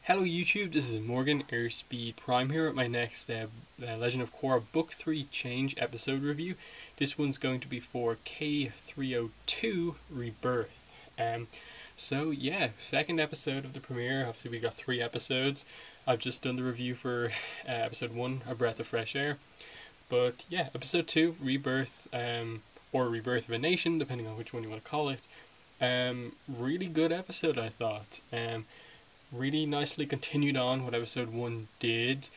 Hello YouTube, this is Morgan Airspeed Prime here at my next Legend of Korra Book 3 Change episode review. This one's going to be for K302 Rebirth. Second episode of the premiere. Obviously we got 3 episodes. I've just done the review for episode 1, A Breath of Fresh Air. But yeah, episode 2, Rebirth, or Rebirth of a Nation, depending on which one you want to call it. Really good episode, I thought. Really nicely continued on what episode 1 did,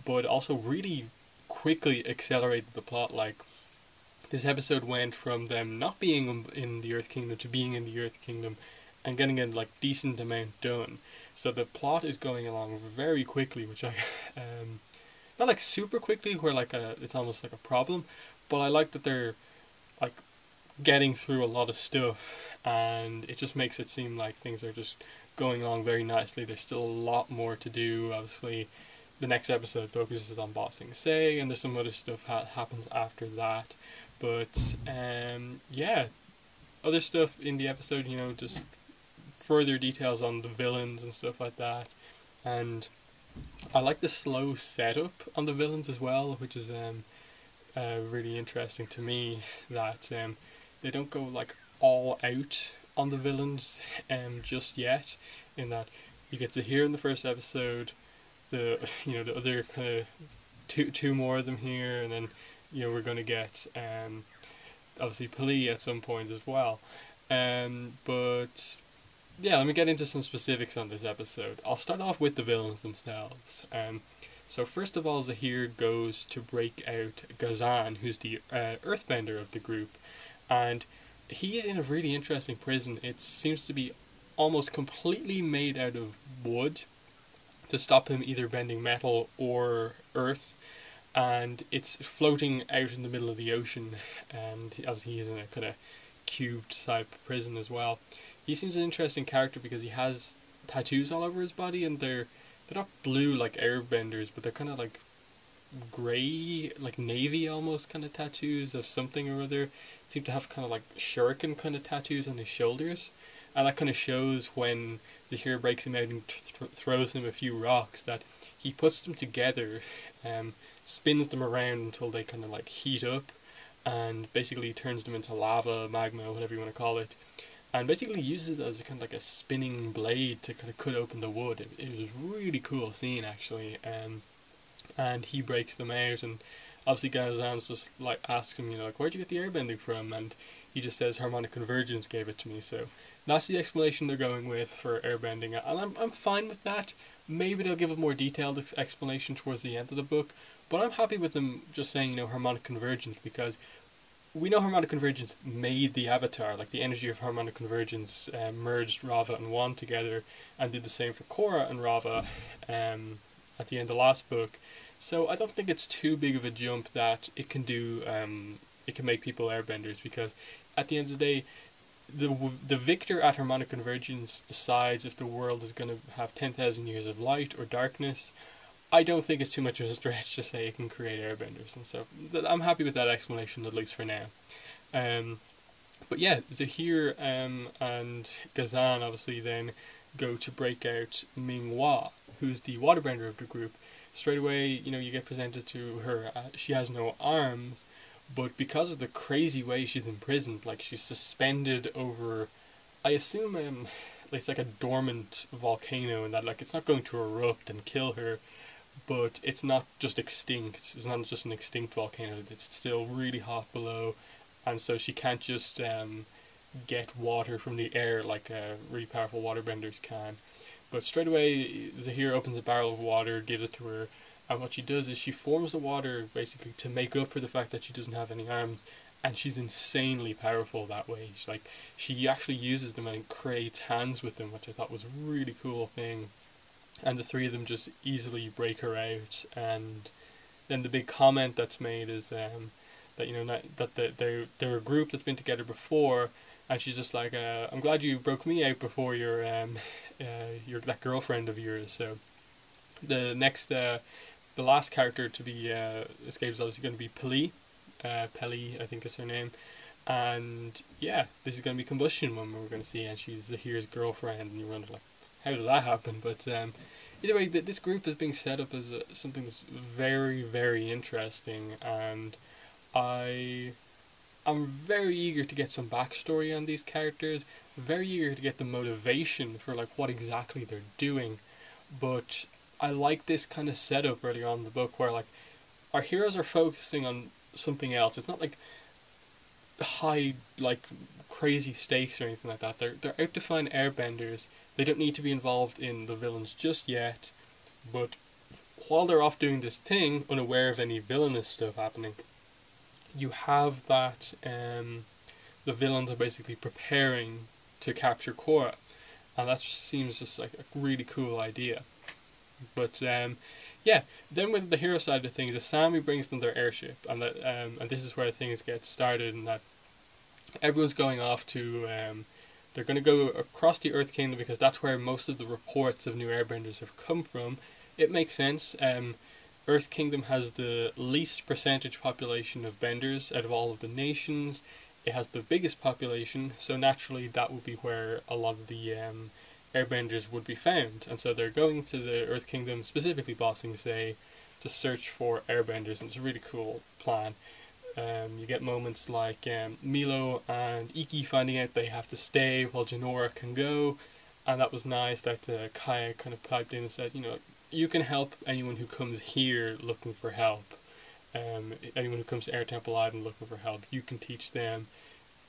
but also really quickly accelerated the plot. Like, this episode went from them not being in the Earth Kingdom to being in the Earth Kingdom and getting a decent amount done. So the plot is going along very quickly, which I not super quickly where it's almost like a problem, but I like that they're like getting through a lot of stuff, and it just makes it seem like things are just going along very nicely. There's still a lot more to do. Obviously, the next episode focuses on Bossing Say, and there's some other stuff happens after that. But other stuff in the episode, just further details on the villains and stuff like that. And I like the slow setup on the villains as well, which is really interesting to me. That they don't go all out on the villains just yet, in that you get to hear in the first episode the the other kind of two more of them here, and then we're going to get obviously Pali at some point as well. But yeah, let me get into some specifics on this episode. I'll start off with the villains themselves. So first of all, Zahir goes to break out Gazan, who's the earthbender of the group, and he's in a really interesting prison. It seems to be almost completely made out of wood to stop him either bending metal or earth, and it's floating out in the middle of the ocean, and obviously he's in a kind of cubed type prison as well. He seems an interesting character because he has tattoos all over his body, and they're not blue like airbenders, but they're kind of grey, navy almost kind of tattoos of something or other. Seem to have kind of shuriken kind of tattoos on his shoulders, and that kind of shows when Zahir breaks him out and throws him a few rocks, that he puts them together, spins them around until they kind of heat up, and basically turns them into lava, magma, whatever you want to call it, and basically uses it as a kind of a spinning blade to kind of cut open the wood. It was a really cool scene actually. And he breaks them out, and obviously Gazan's just asks him, where'd you get the airbending from? And he just says harmonic convergence gave it to me. So that's the explanation they're going with for airbending, and I'm fine with that. Maybe they'll give a more detailed explanation towards the end of the book, but I'm happy with them just saying harmonic convergence, because we know harmonic convergence made the Avatar. The energy of harmonic convergence merged Rava and Wan together, and did the same for Korra and Rava at the end of last book. So I don't think it's too big of a jump that it can do. It can make people airbenders, because at the end of the day, the victor at harmonic convergence decides if the world is going to have 10,000 years of light or darkness. I don't think it's too much of a stretch to say it can create airbenders, and so I'm happy with that explanation, at least for now. But yeah, Zahir and Gazan obviously then go to break out Minghua, who's the waterbender of the group. Straight away, you get presented to her. She has no arms, but because of the crazy way she's imprisoned, she's suspended over, I assume, it's like a dormant volcano, and that it's not going to erupt and kill her, but it's not just extinct. It's not just an extinct volcano. It's still really hot below, and so she can't just get water from the air like really powerful waterbenders can. But straight away, Zahir opens a barrel of water, gives it to her, and what she does is she forms the water basically to make up for the fact that she doesn't have any arms, and she's insanely powerful that way. She actually uses them and creates hands with them, which I thought was a really cool thing. And the three of them just easily break her out, and then the big comment that's made is that they're a group that's been together before, and she's just I'm glad you broke me out before your that girlfriend of yours. So the last character to be escaped is obviously going to be Pali. Peli, I think is her name. And yeah, this is going to be Combustion Woman we're going to see, and she's Zahir's girlfriend, and you wonder how did that happen? But either way, this group is being set up as something that's very, very interesting, and I I'm very eager to get some backstory on these characters. Very eager to get the motivation for like what exactly they're doing. But I like this kind of setup early on in the book where like our heroes are focusing on something else. It's not like high like crazy stakes or anything like that. They're out to find airbenders. They don't need to be involved in the villains just yet. But while they're off doing this thing, unaware of any villainous stuff happening, you have that the villains are basically preparing to capture Korra, and that seems just like a really cool idea. But yeah, then with the hero side of things, Asami brings them their airship, and and this is where things get started, and that everyone's going off to they're going to go across the Earth Kingdom because that's where most of the reports of new airbenders have come from. It makes sense. Earth Kingdom has the least percentage population of benders out of all of the nations. It has the biggest population, so naturally that would be where a lot of the airbenders would be found. And so they're going to the Earth Kingdom, specifically Bossing Say, to search for airbenders, and it's a really cool plan. You get moments like Milo and Iki finding out they have to stay while Janora can go, and that was nice that Kaya kind of piped in and said, you know, you can help anyone who comes here looking for help. Anyone who comes to Air Temple Island looking for help, you can teach them.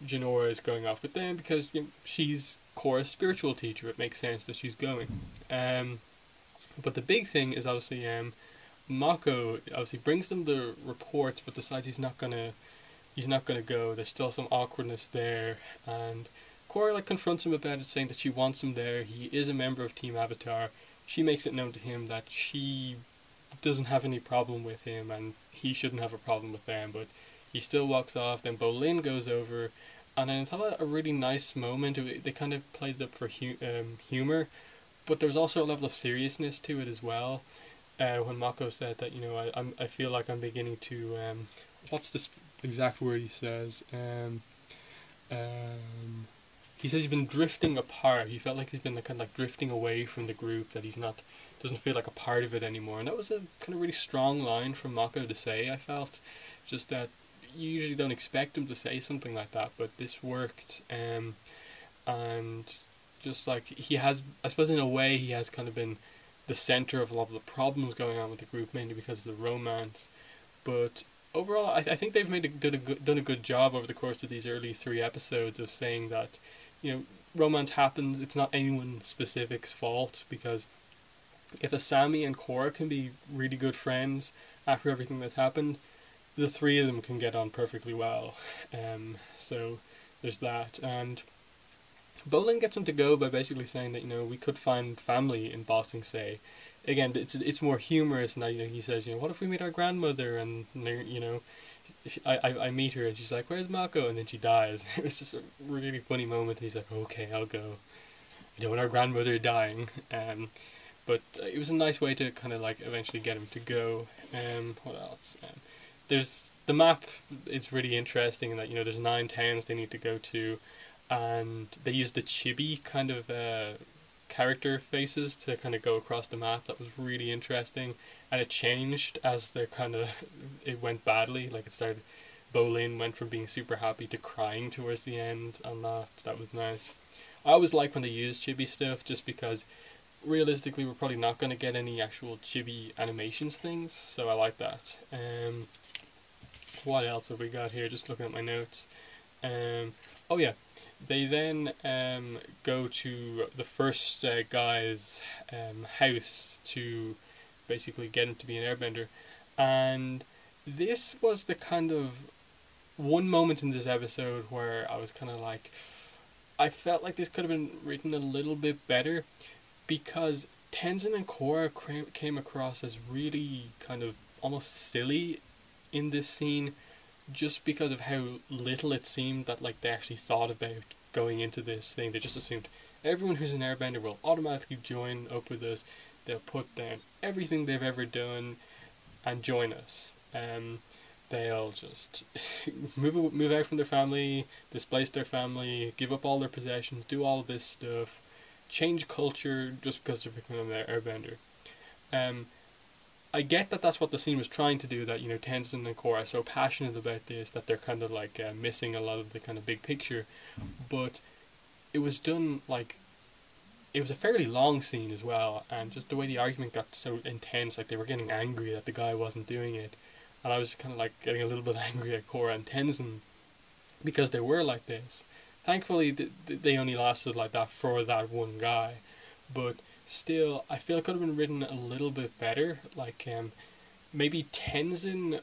Janora is going off with them because she's Korra's spiritual teacher. It makes sense that she's going. But the big thing is obviously Mako obviously brings them the reports, but decides he's not gonna go. There's still some awkwardness there, and Korra like confronts him about it, saying that she wants him there. He is a member of Team Avatar. She makes it known to him that she doesn't have any problem with him, and he shouldn't have a problem with them. But he still walks off. Then Bolin goes over, and I thought a really nice moment. They kind of played it up for humor, but there's also a level of seriousness to it as well. When Mako said that, you know, I feel like I'm beginning to what's the exact word he says? He says he's been drifting apart. He felt like he's been kind of like drifting away from the group. That he's not doesn't feel like a part of it anymore. And that was a kind of really strong line from Mako to say. I felt just that you usually don't expect him to say something like that, but this worked. And just like he has, I suppose in a way, he has kind of been the center of a lot of the problems going on with the group, mainly because of the romance. But overall, I think they've done a good job over the course of these early 3 episodes of saying that, you know, romance happens. It's not anyone specific's fault, because if Asami and Korra can be really good friends after everything that's happened, the 3 of them can get on perfectly well. So there's that. And Bolin gets him to go by basically saying that, you know, we could find family in Bossing Say. Again, it's more humorous, and you know, he says, you know, what if we meet our grandmother, and you know, I meet her and she's like, where's Mako, and then she dies. It was just a really funny moment. He's like, okay, I'll go. I don't want our grandmother dying. But it was a nice way to kind of like eventually get him to go. What else? There's the map is really interesting in that, you know, there's 9 towns they need to go to, and they use the chibi kind of character faces to kind of go across the map. That was really interesting, and it changed as the kind of it went badly. Like it started, Bolin went from being super happy to crying towards the end, and that was nice. I always like when they use chibi stuff, just because realistically we're probably not going to get any actual chibi animations things, so I like that. What else have we got here? Just looking at my notes. Oh yeah, they then go to the first guy's house to basically get him to be an airbender, and this was the kind of one moment in this episode where I was kind of like, I felt like this could have been written a little bit better, because Tenzin and Korra came across as really kind of almost silly in this scene, just because of how little it seemed that like they actually thought about going into this thing. They just assumed everyone who's an airbender will automatically join up with us. They'll put down everything they've ever done and join us. They'll just move out from their family, displace their family, give up all their possessions, do all of this stuff, change culture just because they're becoming an airbender. Um, I get that that's what the scene was trying to do. That Tenzin and Korra are so passionate about this that they're kind of like missing a lot of the kind of big picture, but it was done like it was a fairly long scene as well, and just the way the argument got so intense, like they were getting angry that the guy wasn't doing it, and I was kind of like getting a little bit angry at Korra and Tenzin because they were like this. Thankfully, they only lasted like that for that one guy, but still, I feel it could have been written a little bit better. Like, maybe Tenzin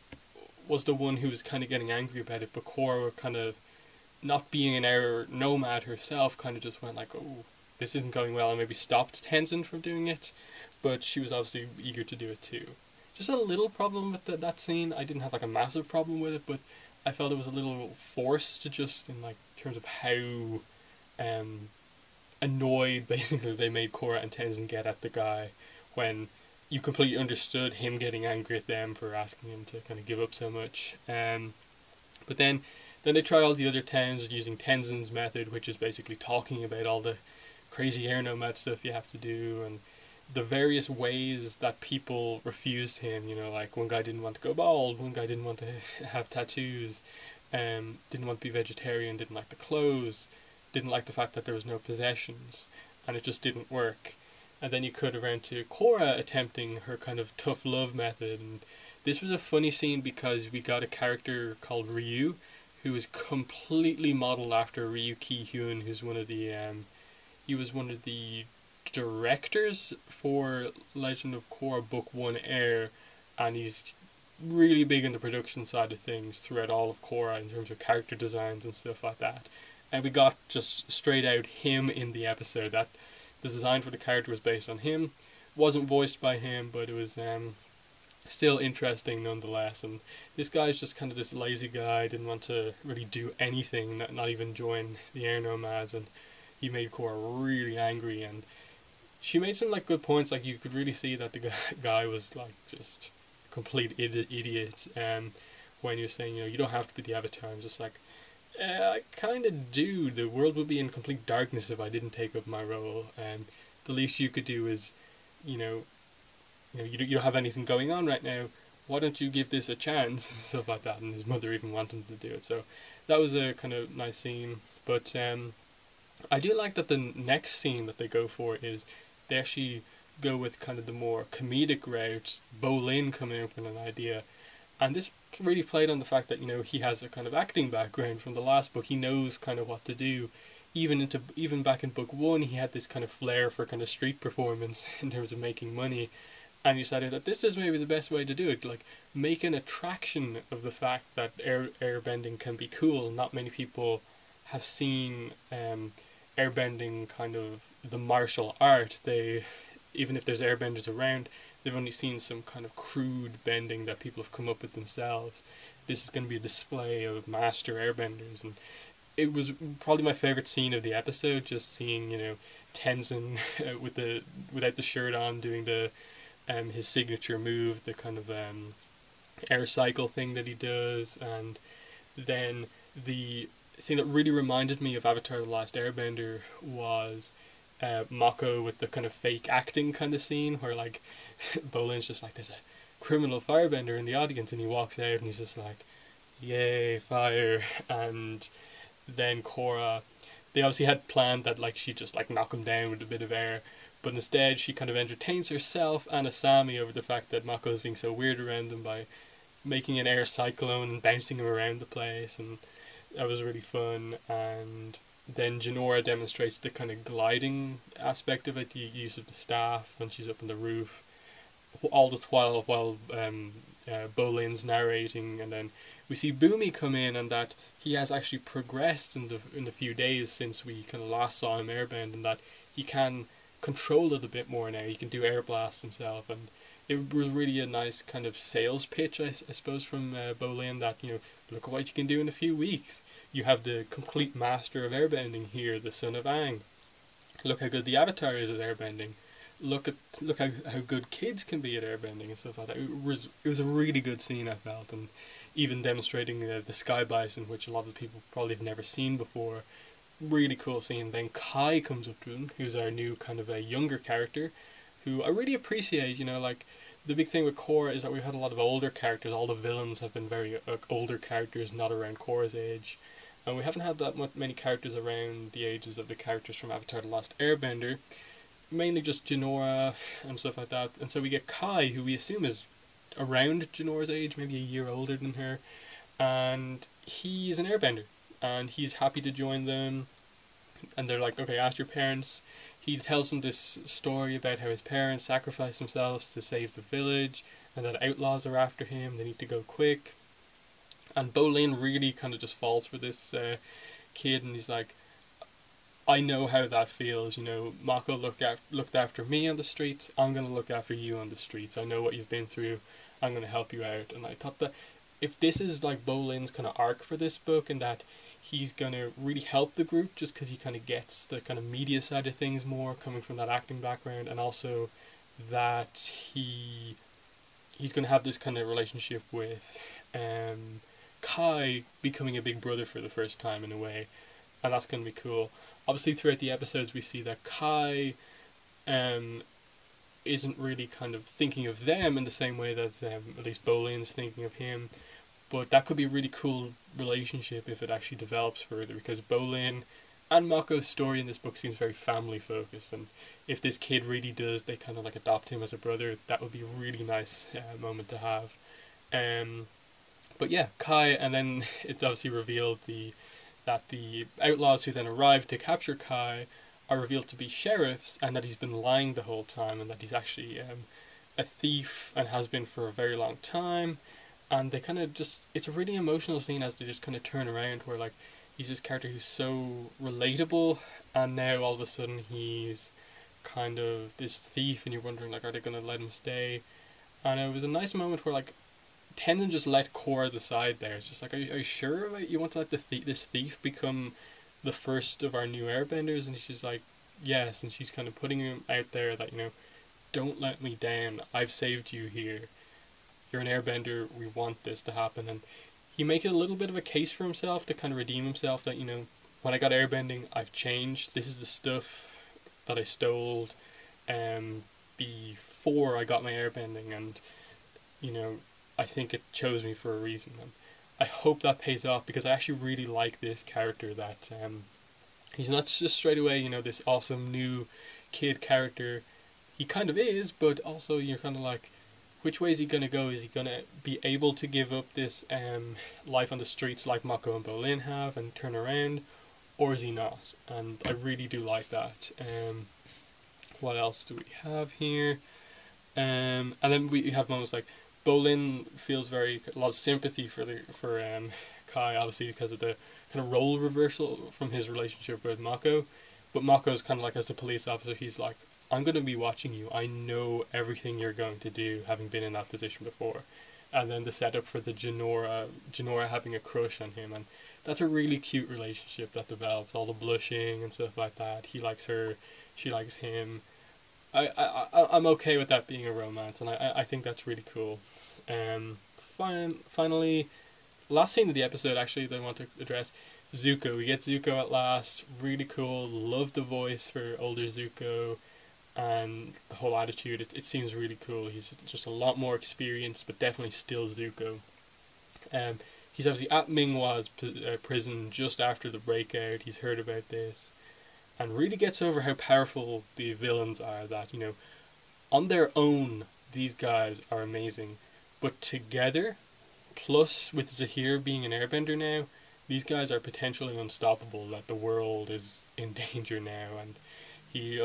was the one who was kind of getting angry about it, but Korra kind of, not being an air nomad herself, kind of just went like, oh, this isn't going well, and maybe stopped Tenzin from doing it, but she was obviously eager to do it too. Just a little problem with that scene. I didn't have like a massive problem with it, but I felt it was a little forced to just in like terms of how annoyed basically they made Korra and Tenzin get at the guy when you completely understood him getting angry at them for asking him to kind of give up so much. But then they try all the other towns using Tenzin's method, which is basically talking about all the crazy air nomad stuff you have to do and the various ways that people refused him. Like one guy didn't want to go bald, one guy didn't want to have tattoos, didn't want to be vegetarian, didn't like the clothes, didn't like the fact that there was no possessions, and it just didn't work. And then you cut around to Korra attempting her kind of tough love method, and this was a funny scene because we got a character called Ryu, who is completely modeled after Ryu Ki-hyun, who's he was one of the directors for Legend of Korra Book 1 Air, and he's really big in the production side of things throughout all of Korra in terms of character designs and stuff like that. And we got just straight out him in the episode. That the design for the character was based on him. Wasn't voiced by him, but it was still interesting nonetheless. And this guy's just kind of this lazy guy, didn't want to really do anything, not even join the Air Nomads, and he made Korra really angry. And she made some like good points. Like you could really see that the guy was like just a complete idiot. When you're saying you don't have to be the Avatar, I'm just like, I kind of do. The world would be in complete darkness if I didn't take up my role. And the least you could do is, you don't have anything going on right now. Why don't you give this a chance? Stuff like that. And his mother even wanted him to do it. So that was a kind of nice scene. But I do like that the next scene that they go for is they actually go with kind of the more comedic route. Bolin coming up with an idea. And this really played on the fact that he has a kind of acting background from the last book. He knows kind of what to do. Even back in book 1, he had this kind of flair for kind of street performance in terms of making money, and he decided that this is maybe the best way to do it. Like make an attraction of the fact that airbending can be cool. Not many people have seen airbending, kind of the martial art. Even if there's airbenders around, they've only seen some kind of crude bending that people have come up with themselves. This is going to be a display of master airbenders, and it was probably my favorite scene of the episode. Just seeing Tenzin without the shirt on doing the his signature move, the kind of air cycle thing that he does, and then the thing that really reminded me of Avatar: The Last Airbender was Mako with the kind of fake acting kind of scene where like Bolin's just like, there's a criminal firebender in the audience, and he walks out and he's just like, yay, fire. And then Korra, they obviously had planned that like she'd just like knock him down with a bit of air, but instead she kind of entertains herself and Asami over the fact that Mako's being so weird around them by making an air cyclone and bouncing him around the place, and that was really fun. And then Jinora demonstrates the kind of gliding aspect of it, the use of the staff when she's up on the roof, all the while Bolin's narrating. And then we see Boomy come in, and that he has actually progressed in the few days since we kind of last saw him airbend, and that he can control it a bit more now. He can do air blasts himself, and it was really a nice kind of sales pitch, I suppose, from Bolin, that look at what you can do in a few weeks. You have the complete master of airbending here, the son of Aang. Look how good the Avatar is at airbending. Look how good kids can be at airbending and stuff like that. It was a really good scene, I felt, and even demonstrating the sky bison, which a lot of people probably have never seen before. really cool scene. Then Kai comes up to him, who's our new kind of a younger character, who I really appreciate. You know, like the big thing with Korra is that we've had a lot of older characters. All the villains have been very older characters, not around Korra's age, and we haven't had that many characters around the ages of the characters from Avatar: The Last Airbender. Mainly just Jinora and stuff like that. And so we get Kai, who we assume is around Jinora's age, maybe a year older than her, and he's an airbender, and he's happy to join them. And they're like, okay, ask your parents. He tells them this story about how his parents sacrificed themselves to save the village, and that outlaws are after him. They need to go quick. And Bolin really kind of just falls for this kid, and he's like, I know how that feels. You know, Mako looked after me on the streets. I'm gonna look after you on the streets. I know what you've been through. I'm gonna help you out. And I thought that if this is like Bolin's kind of arc for this book, and that he's gonna really help the group just because he kind of gets the kind of media side of things more, coming from that acting background, and also that he's gonna have this kind of relationship with Kai becoming a big brother for the first time in a way, and that's gonna be cool. Obviously, throughout the episodes, we see that Kai isn't really kind of thinking of them in the same way that at least Bolin's thinking of him. But that could be a really cool relationship if it actually develops further, because Bolin and Mako's story in this book seems very family focused, and if this kid really does, they kind of like adopt him as a brother, that would be a really nice moment to have. But yeah, Kai, and then it's obviously revealed that the outlaws who then arrive to capture Kai are revealed to be sheriffs, and that he's been lying the whole time, and that he's actually a thief and has been for a very long time. And they kind of just, it's a really emotional scene as they just kind of turn around, where like he's this character who's so relatable, and now all of a sudden he's kind of this thief, and you're wondering like, are they going to let him stay? And it was a nice moment where like Tenzin just let Korra decide there. It's just like, are you sure you want to let this thief become the first of our new airbenders? And she's like, yes. And she's kind of putting him out there that, you know, don't let me down. I've saved you here. You're an airbender. We want this to happen. And he makes a little bit of a case for himself to kind of redeem himself, that, you know, when I got airbending, I've changed. This is the stuff that I stole before I got my airbending. And, you know, I think it chose me for a reason, and I hope that pays off, because I actually really like this character, that he's not just straight away, you know, this awesome new kid character. He kind of is, but also you're kind of like, which way is he going to go? Is he going to be able to give up this life on the streets like Mako and Bolin have and turn around, or is he not? And I really do like that. What else do we have here? And then we have moments like Bolin feels a lot of sympathy for Kai, obviously because of the kind of role reversal from his relationship with Mako. But Mako's kind of like, as a police officer, he's like, I'm going to be watching you. I know everything you're going to do, having been in that position before. And then the setup for the Jinora having a crush on him, and that's a really cute relationship that develops. All the blushing and stuff like that. He likes her, she likes him. I'm okay with that being a romance, and I think that's really cool. Finally, last scene of the episode actually that I want to address, Zuko. We get Zuko at last. Really cool. Love the voice for older Zuko, and the whole attitude. It seems really cool. He's just a lot more experienced, but definitely still Zuko. He's obviously at Minghwa's prison just after the breakout. He's heard about this, and really gets over how powerful the villains are, that, you know, on their own, these guys are amazing. But together, plus with Zahir being an airbender now, these guys are potentially unstoppable, that the world is in danger now. And he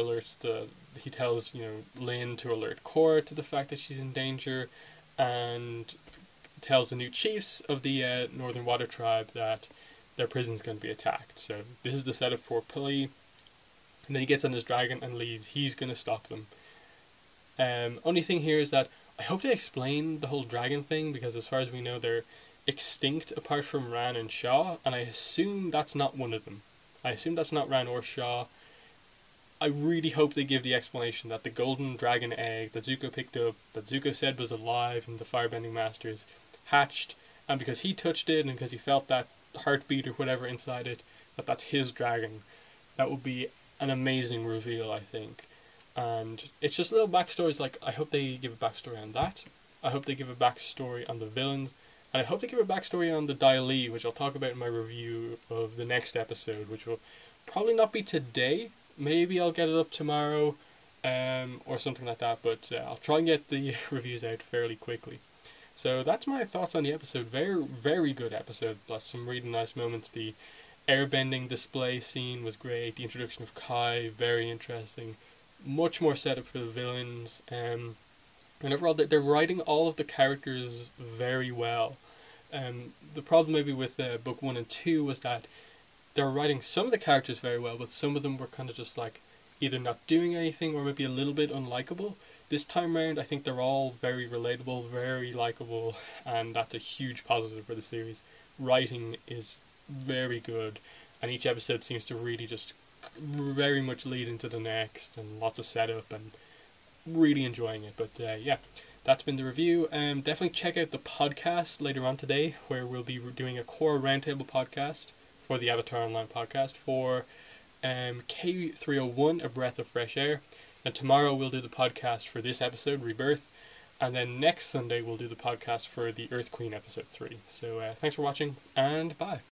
tells, you know, Lin to alert Korra to the fact that she's in danger, and tells the new chiefs of the Northern Water Tribe that their prison's going to be attacked. So this is the setup for play. And then he gets on his dragon and leaves. He's going to stop them. Only thing here is that I hope they explain the whole dragon thing, because as far as we know, they're extinct apart from Ran and Shaw, and I assume that's not one of them. I assume that's not Ran or Shaw. I really hope they give the explanation that the golden dragon egg that Zuko picked up, that Zuko said was alive in the Firebending Masters, hatched, and because he touched it and because he felt that heartbeat or whatever inside it, that that's his dragon, that would be an amazing reveal, I think. And it's just little backstories. Like, I hope they give a backstory on that. I hope they give a backstory on the villains. And I hope they give a backstory on the Dai, which I'll talk about in my review of the next episode, which will probably not be today. Maybe I'll get it up tomorrow, or something like that. But I'll try and get the reviews out fairly quickly. So that's my thoughts on the episode. Very, very good episode. Plus some really nice moments. The airbending display scene was great. The introduction of Kai, very interesting. Much more setup for the villains. And overall, they're writing all of the characters very well. The problem maybe with book 1 and 2 was that they were writing some of the characters very well, but some of them were kind of just like either not doing anything or maybe a little bit unlikable. This time around, I think they're all very relatable, very likable, and that's a huge positive for the series. Writing is very good, and each episode seems to really just very much lead into the next, and lots of setup, and really enjoying it. But yeah, that's been the review. Definitely check out the podcast later on today, where we'll be doing a Korra Roundtable podcast for the Avatar Online podcast for K301, A Breath of Fresh Air. And tomorrow we'll do the podcast for this episode, Rebirth. And then next Sunday we'll do the podcast for the Earth Queen episode 3. So thanks for watching, and bye.